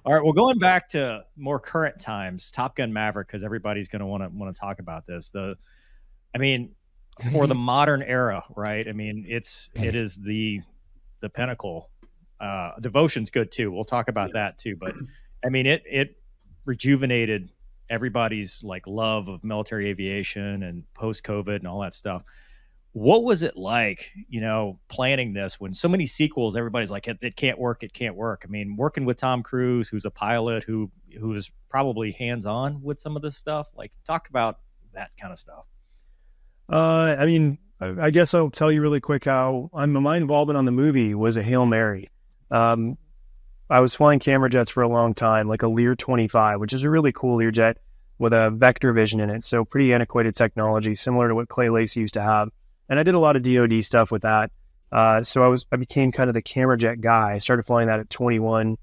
All right. Well, going back to more current times, Top Gun Maverick, because everybody's going to want to talk about this. I mean, for the modern era, right? I mean, it is the pinnacle. Devotion's good too. We'll talk about that too. But I mean, it rejuvenated everybody's like love of military aviation and post COVID and all that stuff. What was it like, planning this when so many sequels, everybody's like, it can't work. It can't work. I mean, working with Tom Cruise, who's a pilot, who is probably hands-on with some of this stuff. Like, talk about that kind of stuff. I mean, I guess I'll tell you really quick how my involvement on the movie was a Hail Mary. I was flying camera jets for a long time, like a Lear 25, which is a really cool Learjet with a vector vision in it. So pretty antiquated technology, similar to what Clay Lacey used to have. And I did a lot of DoD stuff with that. So I became kind of the camera jet guy. I started flying that at 21.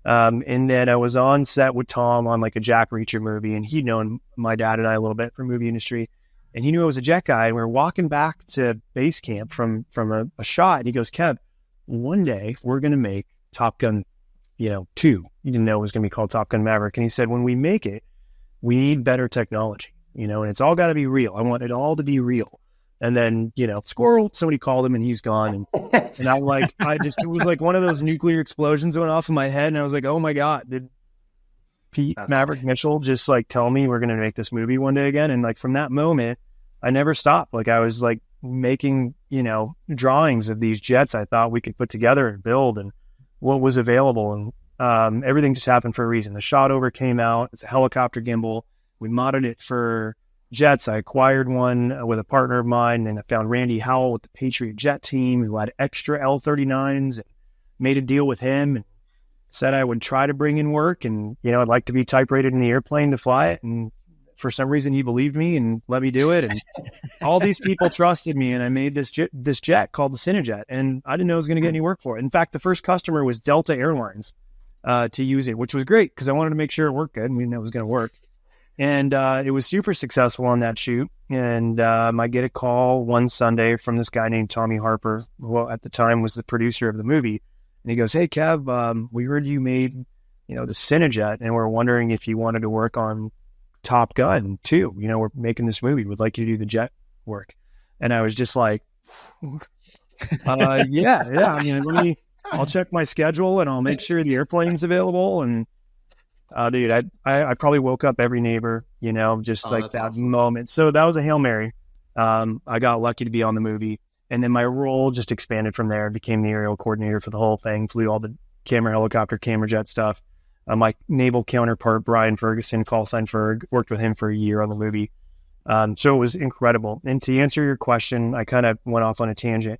And then I was on set with Tom on like a Jack Reacher movie, and he'd known my dad and I a little bit from movie industry. And he knew I was a jet guy, and we were walking back to base camp from a shot. And he goes, Kev, one day we're going to make Top Gun, 2. He didn't know it was going to be called Top Gun Maverick. And he said, when we make it, we need better technology, and it's all got to be real. I want it all to be real. And then, squirrel, somebody called him and he's gone. And I'm like, it was like one of those nuclear explosions went off in my head. And I was like, oh my God, did Maverick Mitchell just like tell me we're going to make this movie one day again? And like from that moment, I never stopped. Like I was like making, drawings of these jets I thought we could put together and build and what was available. And everything just happened for a reason. The shot over came out. It's a helicopter gimbal. We modded it for jets. I acquired one with a partner of mine, and I found Randy Howell with the Patriot Jet team who had extra L-39s and made a deal with him and said I would try to bring in work and, I'd like to be type rated in the airplane to fly it. And for some reason he believed me and let me do it. And all these people trusted me, and I made this jet called the Cinejet, and I didn't know I was going to get any work for it. In fact, the first customer was Delta Airlines to use it, which was great because I wanted to make sure it worked good and we didn't know it was going to work. And it was super successful on that shoot. And I get a call one Sunday from this guy named Tommy Harper, who at the time was the producer of the movie. And he goes, hey, Kev, we heard you made, the Cinejet, and we're wondering if you wanted to work on Top Gun too. We're making this movie. We'd like you to do the jet work. And I was just like, yeah. I mean, I'll check my schedule and I'll make sure the airplane's available. And dude, I probably woke up every neighbor, just like that awesome moment. So that was a Hail Mary. I got lucky to be on the movie, and then my role just expanded from there. Became the aerial coordinator for the whole thing, flew all the helicopter, camera jet stuff. My naval counterpart, Brian Ferguson, call sign Ferg, worked with him for a year on the movie. So it was incredible. And to answer your question, I kind of went off on a tangent.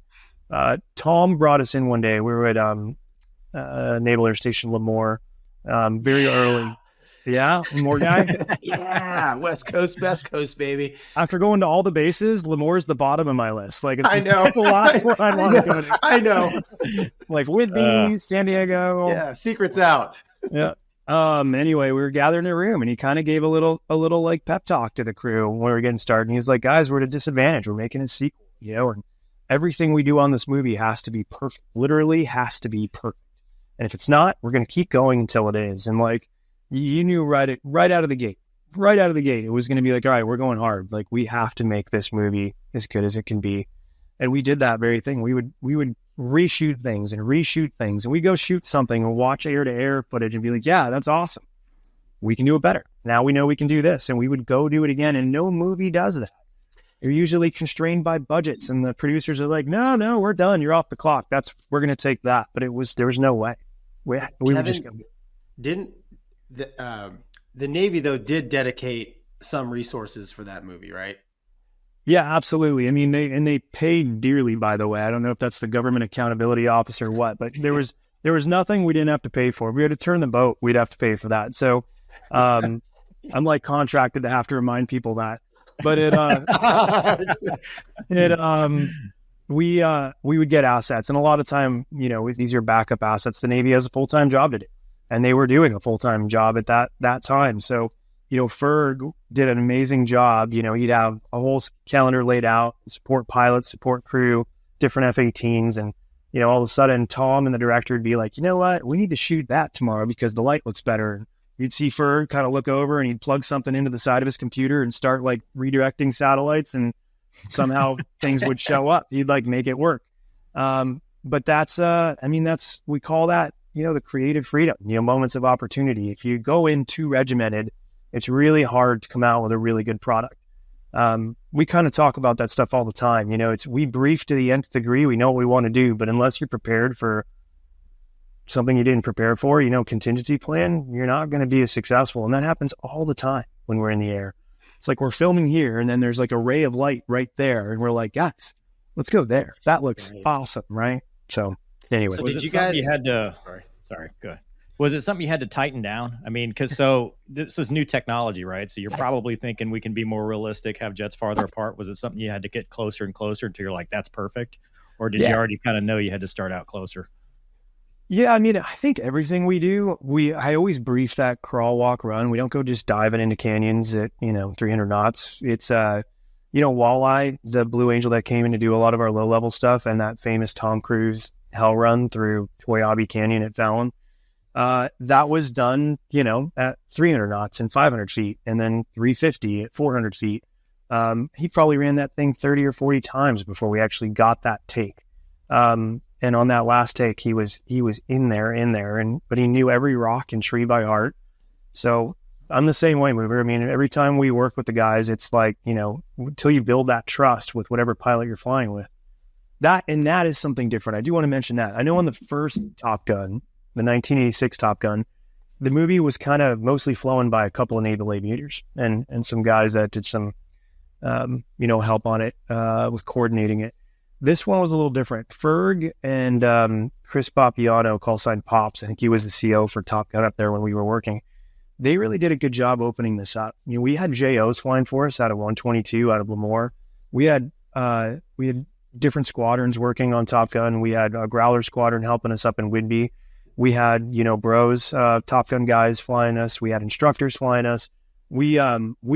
Tom brought us in one day. We were at Naval Air Station Lemoore. Very early. Yeah, more guy. Yeah, West Coast, Best Coast, baby. After going to all the bases, Lemoore's the bottom of my list. Like it's I know. The last one I want to go to. I know. Like Whitby, San Diego. Yeah, secrets out. Yeah. Anyway, we were gathered in a room, and he kind of gave a little like pep talk to the crew when we were getting started. And he's like, "Guys, we're at a disadvantage. We're making a sequel, and everything we do on this movie has to be perfect. Literally has to be perfect. And if it's not, we're going to keep going until it is." And like, you knew right out of the gate, it was going to be like, all right, we're going hard. Like, we have to make this movie as good as it can be. And we did that very thing. We would reshoot things, and we go shoot something and watch air to air footage and be like, yeah, that's awesome. We can do it better. Now we know we can do this. And we would go do it again. And no movie does that. They're usually constrained by budgets, and the producers are like, no, we're done. You're off the clock. We're going to take that. But there was no way. We were just going to. Didn't the Navy though did dedicate some resources for that movie, right? Yeah, absolutely. I mean, they paid dearly, by the way. I don't know if that's the government accountability office or what, but there was nothing we didn't have to pay for. If we had to turn the boat, we'd have to pay for that. So I'm like contracted to have to remind people that. But we would get assets, and a lot of time, with these are backup assets, the Navy has a full-time job to do, and they were doing a full-time job at that time. So, Ferg did an amazing job. He'd have a whole calendar laid out, support pilots, support crew, different F-18s, and all of a sudden Tom and the director would be like, you know what, we need to shoot that tomorrow because the light looks better. You'd see Ferg kind of look over and he'd plug something into the side of his computer and start like redirecting satellites, and somehow things would show up. He'd like make it work. But that's, we call that, the creative freedom, moments of opportunity. If you go in too regimented, it's really hard to come out with a really good product. We kind of talk about that stuff all the time. We brief to the nth degree. We know what we want to do, but unless you're prepared for something you didn't prepare for, contingency plan, you're not going to be as successful. And that happens all the time when we're in the air. It's like we're filming here and then there's like a ray of light right there. And we're like, guys, let's go there. That looks awesome, right? So anyway. So was did it you something guys... you had to... Sorry, go ahead. Was it something you had to tighten down? I mean, because this is new technology, right? So you're probably thinking we can be more realistic, have jets farther apart. Was it something you had to get closer and closer until you're like, that's perfect? Or did you already kind of know you had to start out closer? Yeah, I mean, I think everything we do, I always brief that crawl, walk, run. We don't go just diving into canyons at, 300 knots. It's, Walleye, the Blue Angel that came in to do a lot of our low level stuff, and that famous Tom Cruise hell run through Toyabe Canyon at Fallon. That was done, at 300 knots and 500 feet, and then 350 at 400 feet. He probably ran that thing 30 or 40 times before we actually got that take. And on that last take, he was in there, but he knew every rock and tree by heart. So I'm the same way, Mover. I mean, every time we work with the guys, it's like, until you build that trust with whatever pilot you're flying with. That is something different. I do want to mention that. I know on the first Top Gun, the 1986 Top Gun, the movie was kind of mostly flown by a couple of naval aviators and some guys that did some, help on it, with coordinating it. This one was a little different. Ferg and Chris Papiano, call sign Pops, I think he was the CO for Top Gun up there when we were working. They really did a good job opening this up. We had JOs flying for us out of 122, out of Lemoore. We had different squadrons working on Top Gun. We had a Growler squadron helping us up in Whidbey. We had, Bros, Top Gun guys flying us. We had instructors flying us. We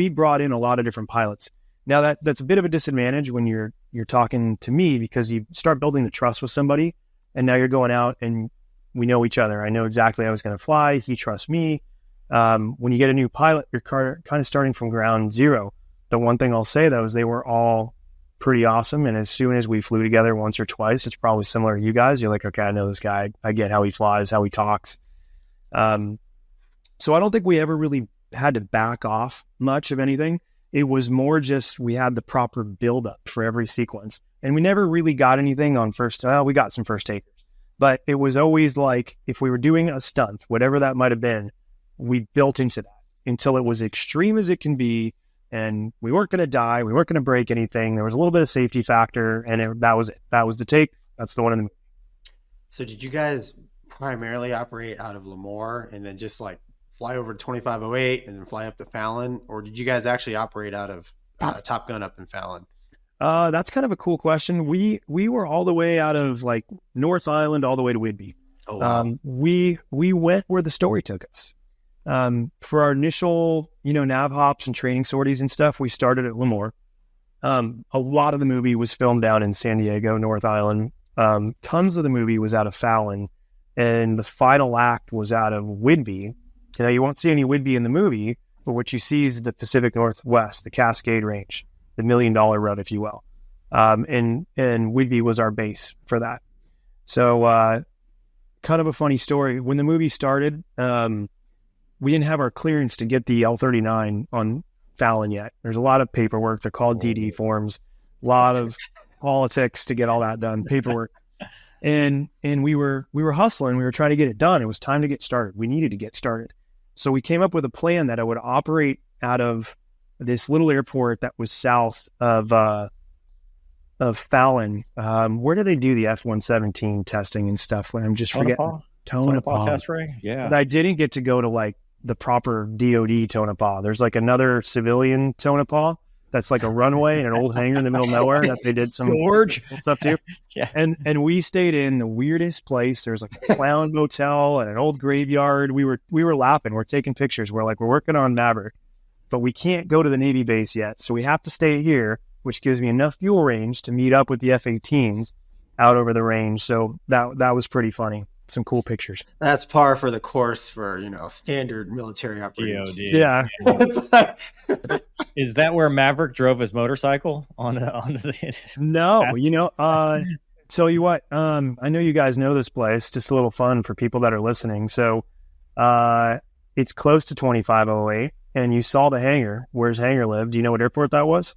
brought in a lot of different pilots. Now that's a bit of a disadvantage when you're talking to me, because you start building the trust with somebody, and now you're going out and we know each other. I know exactly how I was going to fly. He trusts me. When you get a new pilot, you're kind of starting from ground zero. The one thing I'll say though is they were all pretty awesome. And as soon as we flew together once or twice, it's probably similar to you guys. You're like, okay, I know this guy. I get how he flies, how he talks. So I don't think we ever really had to back off much of anything. It was more just we had the proper buildup for every sequence. And we never really got anything on we got some first takers. But it was always like, if we were doing a stunt, whatever that might have been, we built into that until it was extreme as it can be. And we weren't going to die. We weren't going to break anything. There was a little bit of safety factor, and that was it. That was the take. That's the one in the movie. So did you guys primarily operate out of Lemoore and then just like fly over to 2508 and then fly up to Fallon? Or did you guys actually operate out of Top Gun up in Fallon? That's kind of a cool question. We were all the way out of like North Island all the way to Whidbey. Oh, wow. We went where the story took us. For our initial, nav hops and training sorties and stuff, we started at Lemoore. A lot of the movie was filmed down in San Diego, North Island. Tons of the movie was out of Fallon, and the final act was out of Whidbey. You won't see any Whidbey in the movie, but what you see is the Pacific Northwest, the Cascade Range, the $1 Million Road, if you will. And Whidbey was our base for that. So, kind of a funny story. When the movie started, we didn't have our clearance to get the L-39 on Fallon yet. There's a lot of paperwork. They're called DD forms. A lot of politics to get all that done, paperwork. And we were hustling. We were trying to get it done. It was time to get started. We needed to get started. So we came up with a plan that I would operate out of this little airport that was south of Fallon. Where do they do the F-117 testing and stuff? When I'm just forgetting. Tonopah test ring? Yeah. But I didn't get to go to like the proper DOD Tonopah. There's like another civilian Tonopah that's like a runway and an old hangar in the middle of nowhere that they did some stuff too. Yeah. And we stayed in the weirdest place. There's like a clown motel and an old graveyard. We were laughing. We're taking pictures. We're working on Maverick, but we can't go to the Navy base yet. So we have to stay here, which gives me enough fuel range to meet up with the F-18s out over the range. So that was pretty funny. Some cool pictures. That's par for the course for, standard military operators. DOD. Yeah. It's like- Is that where Maverick drove his motorcycle onto the? No, tell you what, I know you guys know this place, just a little fun for people that are listening. So, it's close to 2508 and you saw the hangar. Where's hangar live? Do you know what airport that was?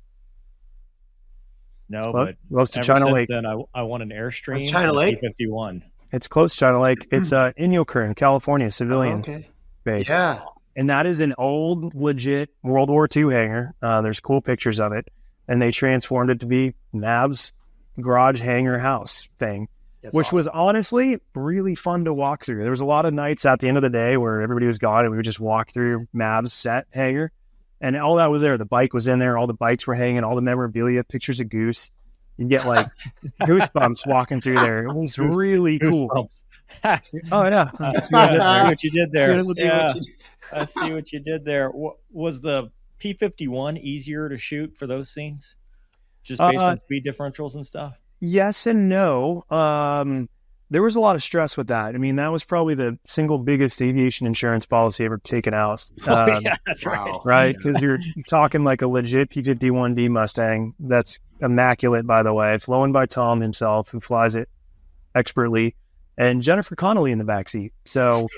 No, but close to ever China since Lake. then, I want an Airstream. That's China Lake? P-51. It's close to China Lake. It's in Kern, California, civilian okay. base. Yeah. And that is an old, legit World War II hangar. There's cool pictures of it. And they transformed it to be Mav's garage hangar house thing, That's which was awesome. honestly really fun to walk through. There was a lot of nights at the end of the day where everybody was gone and we would just walk through Mav's set hangar. And all that was there. The bike was in there. All the bikes were hanging. All the memorabilia, pictures of Goose. You get like goosebumps walking through there. It was really cool. Oh, yeah. I see what you did there. Yeah, Yeah, I see what you did there. Was the P-51 easier to shoot for those scenes? Just based on speed differentials and stuff? Yes and no. There was a lot of stress with that. I mean, that was probably the single biggest aviation insurance policy ever taken out. Yeah, that's right. Right? Because you're talking like a legit P-51D Mustang that's immaculate, by the way, flown by Tom himself, who flies it expertly, and Jennifer Connelly in the backseat. So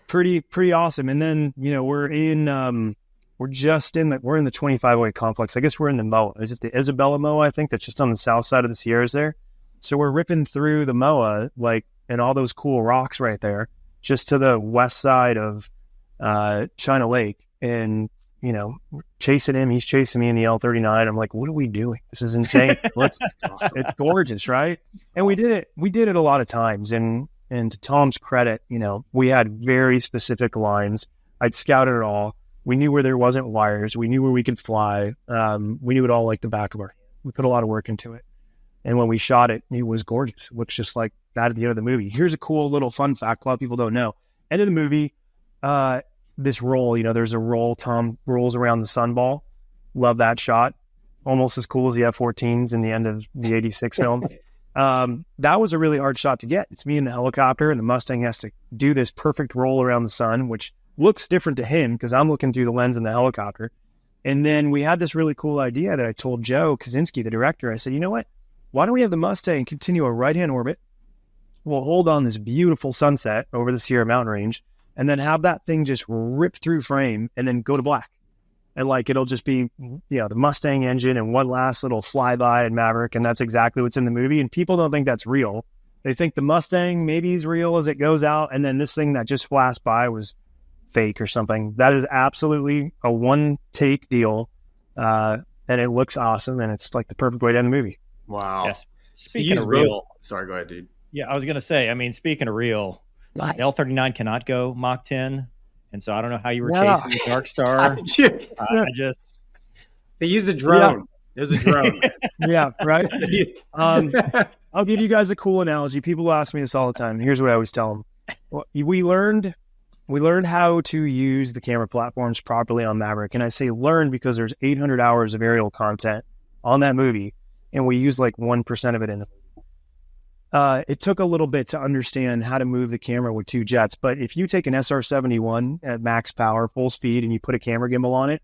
pretty awesome. And then, we're in the 2508 complex. I guess we're in the MOA. Is it the Isabella MOA? I think that's just on the south side of the Sierras there. So we're ripping through the MOA, and all those cool rocks right there, just to the west side of China Lake. And, chasing him. He's chasing me in the L-39. I'm like, what are we doing? This is insane. It's gorgeous, right? And we did it a lot of times. And to Tom's credit, we had very specific lines. I'd scouted it all. We knew where there wasn't wires. We knew where we could fly. We knew it all like the back of our hand. We put a lot of work into it. And when we shot it, it was gorgeous. It looks just like that at the end of the movie. Here's a cool little fun fact a lot of people don't know. End of the movie, this roll, there's a roll. Tom rolls around the sunball. Love that shot. Almost as cool as the F-14s in the end of the 86 film. That was a really hard shot to get. It's me in the helicopter, and the Mustang has to do this perfect roll around the sun, which looks different to him because I'm looking through the lens in the helicopter. And then we had this really cool idea that I told Joe Kaczynski, the director. I said, you know what? Why don't we have the Mustang continue a right-hand orbit? We'll hold on this beautiful sunset over the Sierra Mountain Range, and then have that thing just rip through frame and then go to black. And it'll just be, the Mustang engine and one last little flyby in Maverick. And that's exactly what's in the movie. And people don't think that's real. They think the Mustang maybe is real as it goes out. And then this thing that just flashed by was fake or something. That is absolutely a one take deal. And it looks awesome. And it's like the perfect way to end the movie. Wow. Yes. Speaking of real. Sorry, go ahead, dude. Yeah, I was going to say, speaking of real, the L-39 cannot go Mach 10. And so I don't know how you were chasing the Dark Star. They used a drone. Yeah. It was a drone. Yeah, right. I'll give you guys a cool analogy. People ask me this all the time. Here's what I always tell them. We learned how to use the camera platforms properly on Maverick. And I say learn because there's 800 hours of aerial content on that movie, and we use 1% of it in the movie. It took a little bit to understand how to move the camera with two jets, but if you take an SR-71 at max power, full speed, and you put a camera gimbal on it,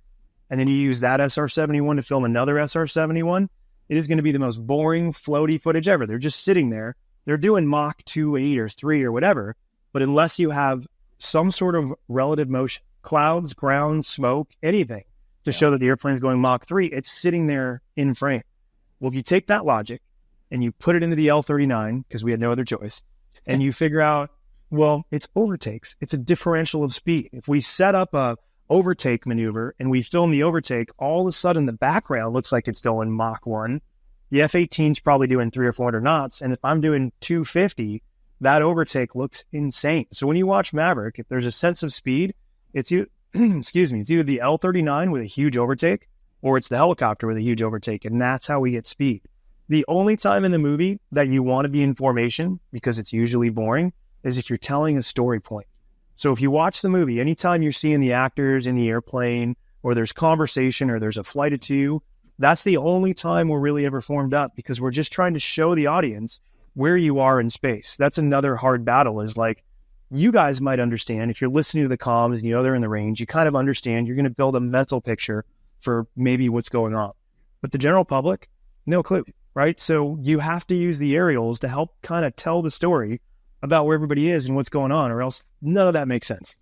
and then you use that SR-71 to film another SR-71, it is going to be the most boring, floaty footage ever. They're just sitting there. They're doing Mach 2, 8, or 3, or whatever, but unless you have some sort of relative motion, clouds, ground, smoke, anything, to show that the airplane is going Mach 3, it's sitting there in frame. Well, if you take that logic, and you put it into the L-39, because we had no other choice, and you figure out, well, it's overtakes. It's a differential of speed. If we set up a overtake maneuver and we film the overtake, all of a sudden the background looks like it's going Mach 1. The F-18 is probably doing 300 or 400 knots, and if I'm doing 250, that overtake looks insane. So when you watch Maverick, if there's a sense of speed, it's either, it's either the L-39 with a huge overtake, or it's the helicopter with a huge overtake, and that's how we get speed. The only time in the movie that you want to be in formation, because it's usually boring, is if you're telling a story point. So if you watch the movie, anytime you're seeing the actors in the airplane, or there's conversation, or there's a flight of two, That's the only time we're really ever formed up, because we're just trying to show the audience where you are in space. That's another hard battle, is like, you guys might understand if you're listening to the comms and you know they're in the range, you kind of understand, you're going to build a mental picture for maybe what's going on. But the general public, no clue, right? So you have to use the aerials to help kind of tell the story about where everybody is and what's going on, or else none of that makes sense.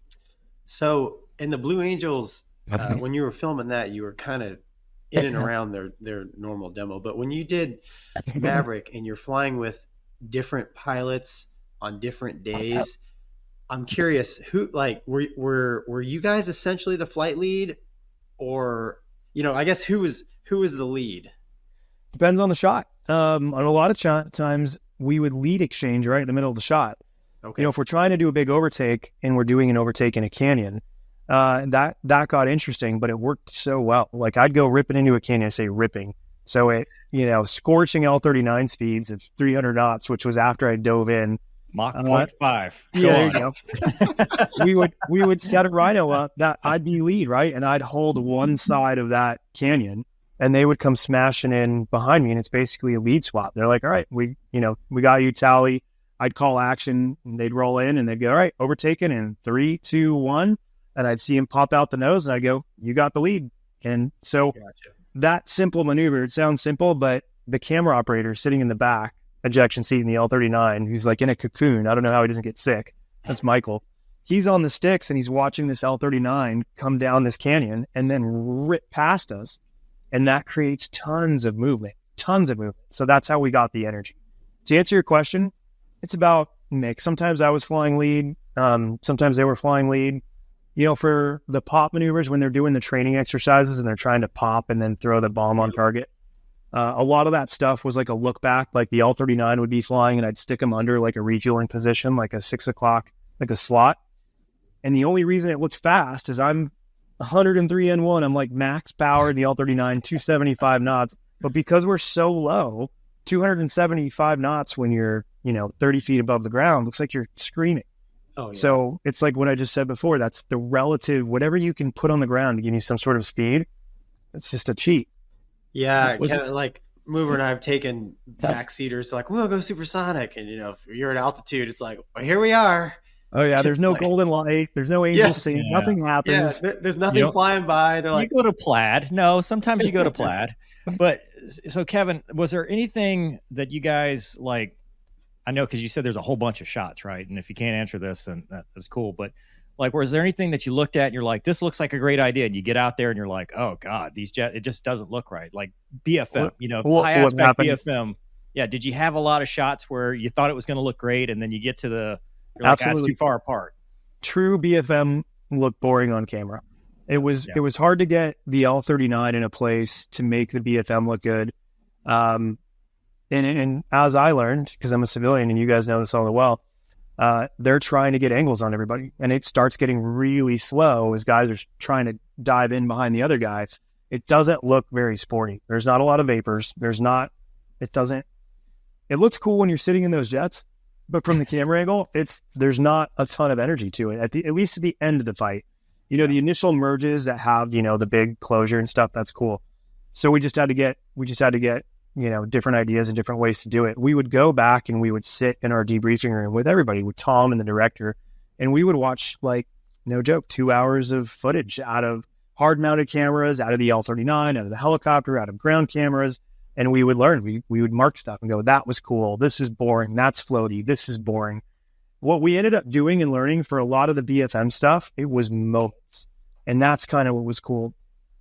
So in the Blue Angels, when you were filming that, you were kind of in and around their normal demo. But when you did Maverick and you're flying with different pilots on different days, I'm curious, who, like, were you guys essentially the flight lead, or, you know, I guess who was the lead? Depends on the shot. On a lot of times we would lead exchange right in the middle of the shot. Okay. You know, if we're trying to do a big overtake and we're doing an overtake in a canyon, that got interesting, but it worked so well. Like, I'd go ripping into a canyon, I say ripping. So it, you know, scorching L-39 speeds of 300 knots, which was after I dove in. Mach 0.5. Yeah, there you go. we would set a rhino up that I'd be lead, right? And I'd hold one side of that canyon, and they would come smashing in behind me, and it's basically a lead swap. They're like, all right, we got you, tally. I'd call action, and they'd roll in, and they'd go, all right, overtaken in 3, 2, 1. And I'd see him pop out the nose, and I'd go, you got the lead. And so that simple maneuver, it sounds simple, but the camera operator sitting in the back ejection seat in the L-39, who's like in a cocoon, I don't know how he doesn't get sick. That's Michael. He's on the sticks, and he's watching this L-39 come down this canyon and then rip past us. And that creates tons of movement. So that's how we got the energy. To answer your question, it's about mix. Sometimes I was flying lead. Sometimes they were flying lead. You know, for the pop maneuvers, when they're doing the training exercises and they're trying to pop and then throw the bomb on target, a lot of that stuff was like a look back. Like the L-39 would be flying, and I'd stick them under like a refueling position, like a 6 o'clock, like a slot. And the only reason it looked fast is I'm 103 N1. I'm like max power in the L-39, 275 knots. But because we're so low, 275 knots when you're, 30 feet above the ground, looks like you're screaming. Oh, yeah. So it's like what I just said before. That's the relative, whatever you can put on the ground to give you some sort of speed. It's just a cheat. Yeah. Like Mover and I have taken backseaters like, we'll go supersonic. And, if you're at altitude, it's like, well, here we are. Oh, yeah. There's no golden light. There's no angels singing. Yeah. Nothing happens. Yeah, there's nothing flying by. They're like, you go to plaid. No, sometimes you go to plaid. But so, Kevin, was there anything that you guys like? I know, because you said there's a whole bunch of shots, right? And if you can't answer this, then that's cool. But like, was there anything that you looked at and you're like, this looks like a great idea? And you get out there and you're like, oh God, it just doesn't look right. Like BFM, high aspect BFM. Yeah. Did you have a lot of shots where you thought it was going to look great, and then you get to you're like, that's too far apart? True BFM looked boring on camera. It was hard to get the L-39 in a place to make the BFM look good. And as I learned, because I'm a civilian and you guys know this all well, they're trying to get angles on everybody, and it starts getting really slow as guys are trying to dive in behind the other guys. It doesn't look very sporty. There's not a lot of vapors. It looks cool when you're sitting in those jets, but from the camera angle, there's not a ton of energy to it, at least at the end of the fight. The initial merges that have, the big closure and stuff, that's cool. So we just had to get different ideas and different ways to do it. We would go back and we would sit in our debriefing room with everybody, with Tom and the director, and we would watch, like, no joke, 2 hours of footage out of hard-mounted cameras, out of the L-39, out of the helicopter, out of ground cameras, and we would learn. We would mark stuff and go, that was cool, this is boring, that's floaty, this is boring. What we ended up doing and learning for a lot of the BFM stuff, it was moments, and that's kind of what was cool.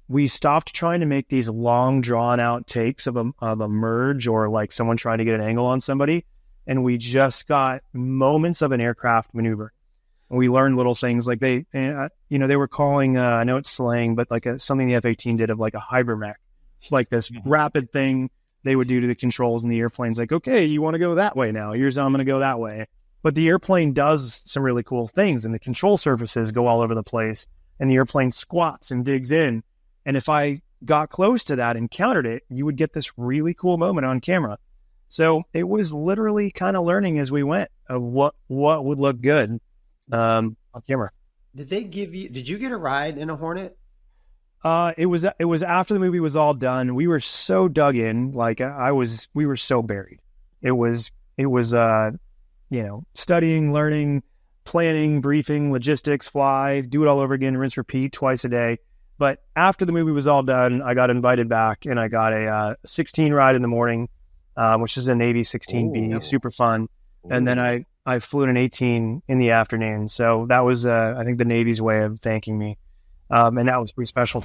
We stopped trying to make these long, drawn-out takes of a merge or like someone trying to get an angle on somebody, and we just got moments of an aircraft maneuver. And we learned little things like they were calling, I know it's slang, but like something the F-18 did of like a hypermech, like this rapid thing they would do to the controls in the airplanes. Like, okay, you want to go that way now. Here's how I'm going to go that way. But the airplane does some really cool things, and the control surfaces go all over the place, and the airplane squats and digs in. And if I got close to that and countered it, you would get this really cool moment on camera. So it was literally kind of learning as we went of what would look good on camera. Did you get a ride in a Hornet? It was after the movie was all done. We were so dug in, like we were so buried. It was studying, learning, planning, briefing, logistics, fly, do it all over again, rinse, repeat twice a day. But after the movie was all done, I got invited back, and I got a 16 ride in the morning, which is a Navy 16B, super fun. And then I flew in an 18 in the afternoon. So that was, I think, the Navy's way of thanking me. And that was pretty special.